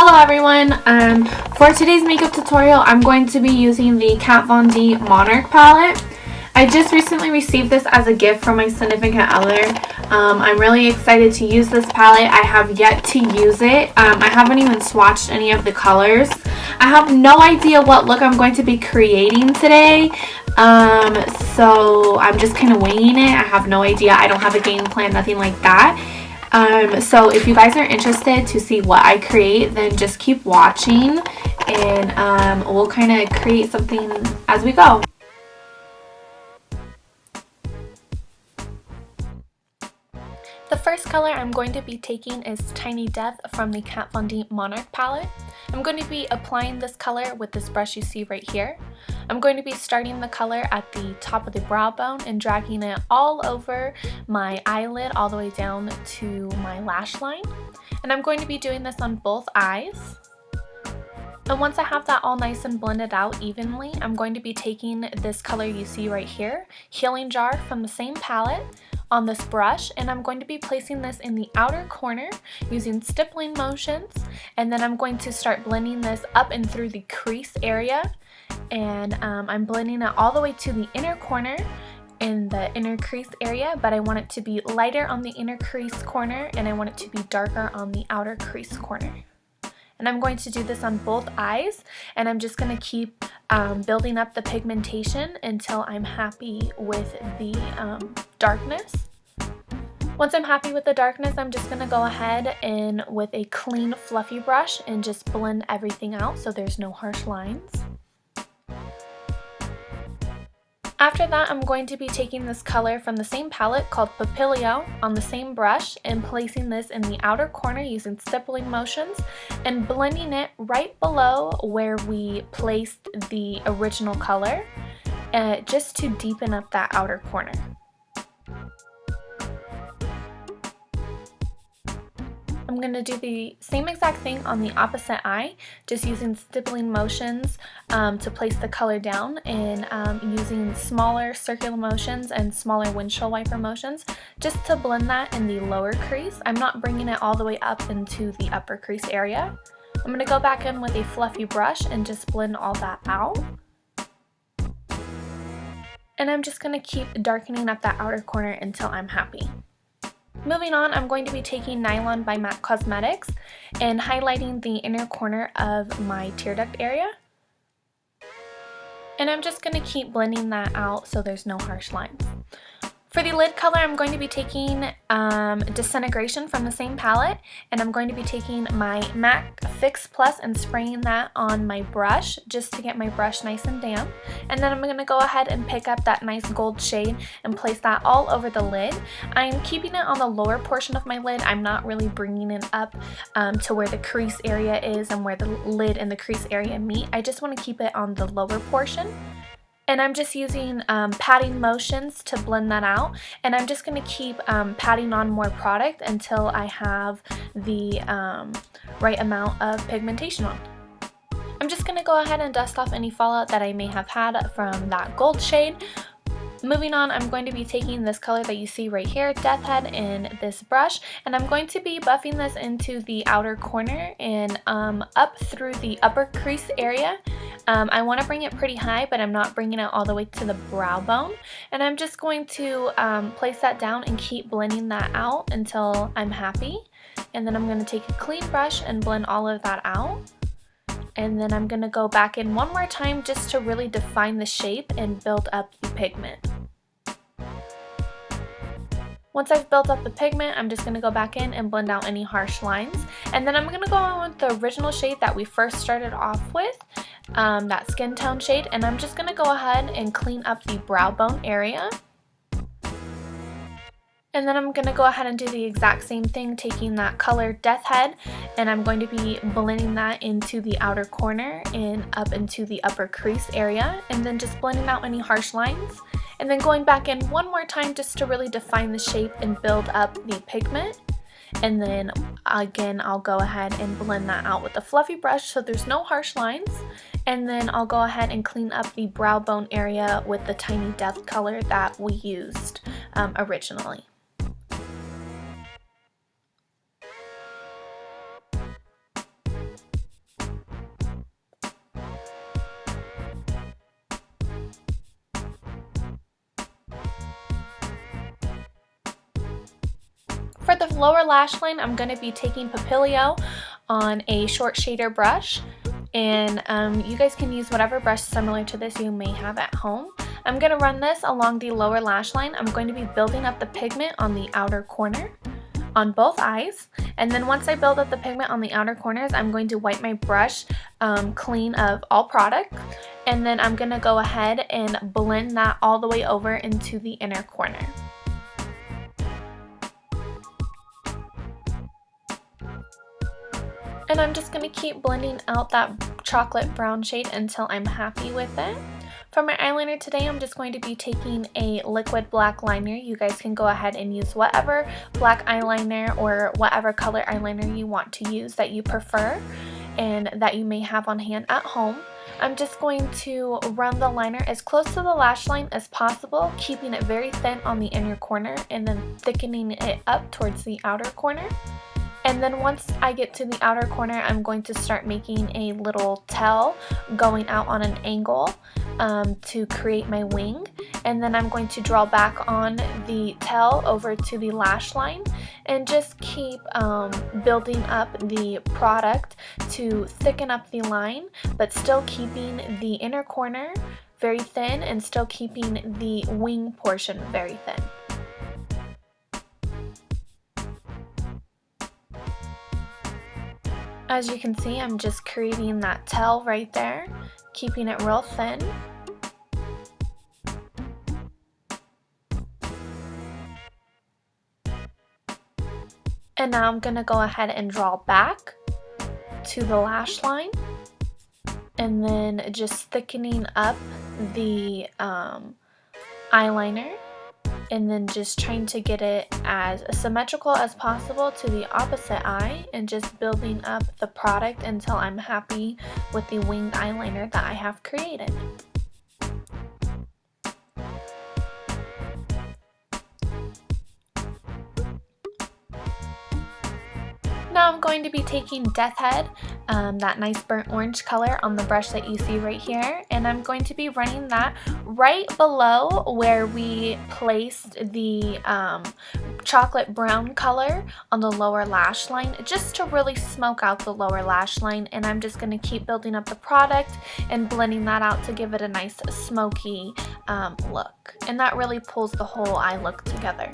Hello everyone, for today's makeup tutorial I'm going to be using the Kat Von D Monarch Palette. I just recently received this as a gift from my significant other. I'm really excited to use this palette. I have yet to use it. I haven't even swatched any of the colors. I have no idea what look I'm going to be creating today. So I'm just kind of winging it. I have no idea. I don't have a game plan, nothing like that. So if you guys are interested to see what I create, then just keep watching and we'll kind of create something as we go. The first color I'm going to be taking is Tiny Death from the Kat Von D Monarch palette. I'm going to be applying this color with this brush you see right here. I'm going to be starting the color at the top of the brow bone and dragging it all over my eyelid all the way down to my lash line. And I'm going to be doing this on both eyes. And once I have that all nice and blended out evenly, I'm going to be taking this color you see right here, Healing Jar from the same palette, on this brush, and I'm going to be placing this in the outer corner using stippling motions, and then I'm going to start blending this up and through the crease area, and I'm blending it all the way to the inner corner in the inner crease area, but I want it to be lighter on the inner crease corner and I want it to be darker on the outer crease corner. And I'm going to do this on both eyes, and I'm just going to keep building up the pigmentation until I'm happy with the darkness. Once I'm happy with the darkness, I'm just going to go ahead and with a clean fluffy brush and just blend everything out so there's no harsh lines. After that, I'm going to be taking this color from the same palette called Papilio on the same brush and placing this in the outer corner using stippling motions and blending it right below where we placed the original color, just to deepen up that outer corner. I'm going to do the same exact thing on the opposite eye, just using stippling motions to place the color down, and using smaller circular motions and smaller windshield wiper motions just to blend that in the lower crease. I'm not bringing it all the way up into the upper crease area. I'm going to go back in with a fluffy brush and just blend all that out. And I'm just going to keep darkening up that outer corner until I'm happy. Moving on, I'm going to be taking Nylon by MAC Cosmetics and highlighting the inner corner of my tear duct area. And I'm just going to keep blending that out so there's no harsh lines. For the lid color, I'm going to be taking Disintegration from the same palette, and I'm going to be taking my MAC Fix Plus and spraying that on my brush just to get my brush nice and damp. And then I'm going to go ahead and pick up that nice gold shade and place that all over the lid. I'm keeping it on the lower portion of my lid. I'm not really bringing it up to where the crease area is and where the lid and the crease area meet. I just want to keep it on the lower portion. And I'm just using patting motions to blend that out, and I'm just going to keep patting on more product until I have the right amount of pigmentation on. I'm just going to go ahead and dust off any fallout that I may have had from that gold shade. Moving on, I'm going to be taking this color that you see right here, Death Head, in this brush, and I'm going to be buffing this into the outer corner and up through the upper crease area. I want to bring it pretty high, but I'm not bringing it all the way to the brow bone. And I'm just going to place that down and keep blending that out until I'm happy. And then I'm going to take a clean brush and blend all of that out. And then I'm going to go back in one more time just to really define the shape and build up the pigment. Once I've built up the pigment, I'm just going to go back in and blend out any harsh lines. And then I'm going to go on with the original shade that we first started off with, that skin tone shade. And I'm just going to go ahead and clean up the brow bone area. And then I'm going to go ahead and do the exact same thing, taking that color Death Head, and I'm going to be blending that into the outer corner and up into the upper crease area, and then just blending out any harsh lines. And then going back in one more time just to really define the shape and build up the pigment. And then again, I'll go ahead and blend that out with a fluffy brush so there's no harsh lines. And then I'll go ahead and clean up the brow bone area with the Tiny Death color that we used originally. For the lower lash line, I'm going to be taking Papilio on a short shader brush, and you guys can use whatever brush similar to this you may have at home. I'm going to run this along the lower lash line. I'm going to be building up the pigment on the outer corner on both eyes, and then once I build up the pigment on the outer corners, I'm going to wipe my brush clean of all product, and then I'm going to go ahead and blend that all the way over into the inner corner. And I'm just going to keep blending out that chocolate brown shade until I'm happy with it. For my eyeliner today, I'm just going to be taking a liquid black liner. You guys can go ahead and use whatever black eyeliner or whatever color eyeliner you want to use that you prefer and that you may have on hand at home. I'm just going to run the liner as close to the lash line as possible, keeping it very thin on the inner corner and then thickening it up towards the outer corner. And then once I get to the outer corner, I'm going to start making a little tail going out on an angle to create my wing. And then I'm going to draw back on the tail over to the lash line and just keep building up the product to thicken up the line, but still keeping the inner corner very thin and still keeping the wing portion very thin. As you can see, I'm just creating that tail right there, keeping it real thin. And now I'm going to go ahead and draw back to the lash line and then just thickening up the eyeliner, and then just trying to get it as symmetrical as possible to the opposite eye and just building up the product until I'm happy with the winged eyeliner that I have created. Now I'm going to be taking Death Head, that nice burnt orange color on the brush that you see right here, and I'm going to be running that right below where we placed the chocolate brown color on the lower lash line, just to really smoke out the lower lash line. And I'm just going to keep building up the product and blending that out to give it a nice smoky look, and that really pulls the whole eye look together.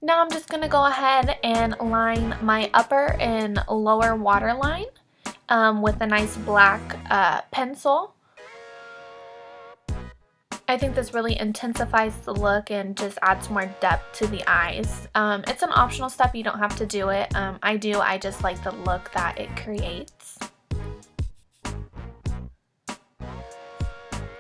Now I'm just going to go ahead and line my upper and lower waterline with a nice black pencil. I think this really intensifies the look and just adds more depth to the eyes. It's an optional step, you don't have to do it. I just like the look that it creates.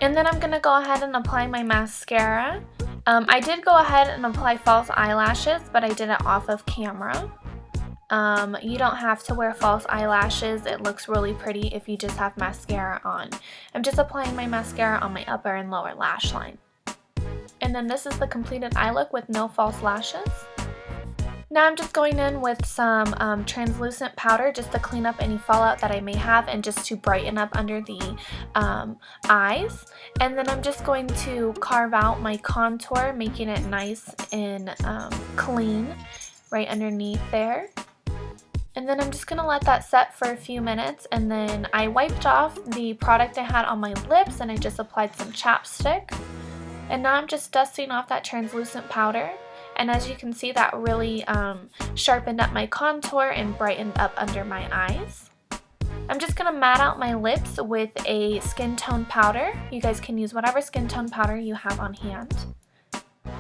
And then I'm going to go ahead and apply my mascara. I did go ahead and apply false eyelashes, but I did it off of camera. You don't have to wear false eyelashes. It looks really pretty if you just have mascara on. I'm just applying my mascara on my upper and lower lash line. And then this is the completed eye look with no false lashes. Now I'm just going in with some translucent powder just to clean up any fallout that I may have and just to brighten up under the eyes. And then I'm just going to carve out my contour, making it nice and clean right underneath there. And then I'm just going to let that set for a few minutes, and then I wiped off the product I had on my lips and I just applied some chapstick. And now I'm just dusting off that translucent powder. And as you can see, that really sharpened up my contour and brightened up under my eyes. I'm just going to matte out my lips with a skin tone powder. You guys can use whatever skin tone powder you have on hand.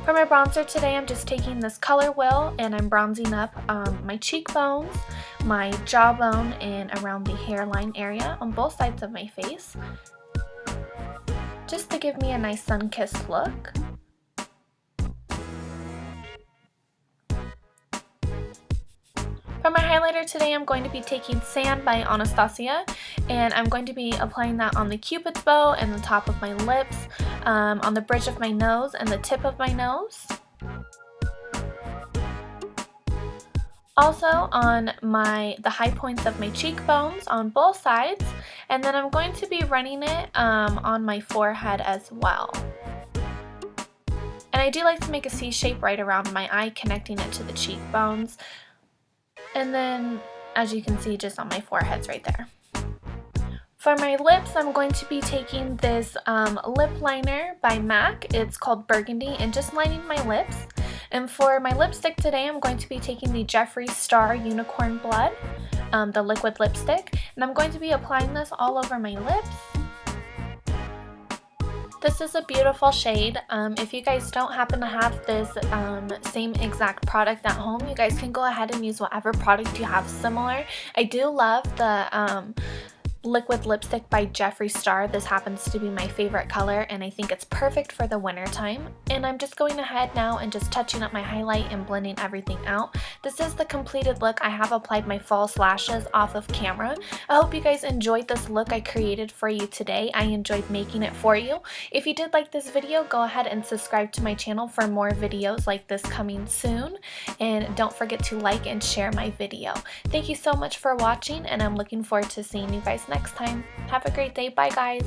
For my bronzer today, I'm just taking this Color Wheel and I'm bronzing up my cheekbones, my jawbone, and around the hairline area on both sides of my face, just to give me a nice sun-kissed look. For my highlighter today, I'm going to be taking Sand by Anastasia, and I'm going to be applying that on the cupid's bow and the top of my lips, on the bridge of my nose and the tip of my nose. Also on the high points of my cheekbones on both sides, and then I'm going to be running it on my forehead as well. And I do like to make a C shape right around my eye, connecting it to the cheekbones. And then, as you can see, just on my foreheads right there. For my lips, I'm going to be taking this lip liner by MAC. It's called Burgundy, and just lining my lips. And for my lipstick today, I'm going to be taking the Jeffree Star Unicorn Blood, the liquid lipstick. And I'm going to be applying this all over my lips. This is a beautiful shade. If you guys don't happen to have this same exact product at home, you guys can go ahead and use whatever product you have similar. I do love the liquid lipstick by Jeffree Star. This happens to be my favorite color, and I think it's perfect for the winter time. And I'm just going ahead now and just touching up my highlight and blending everything out. This is the completed look. I have applied my false lashes off of camera. I hope you guys enjoyed this look I created for you today. I enjoyed making it for you. If you did like this video, go ahead and subscribe to my channel for more videos like this coming soon. And don't forget to like and share my video. Thank you so much for watching, and I'm looking forward to seeing you guys next time. Have a great day. Bye, guys.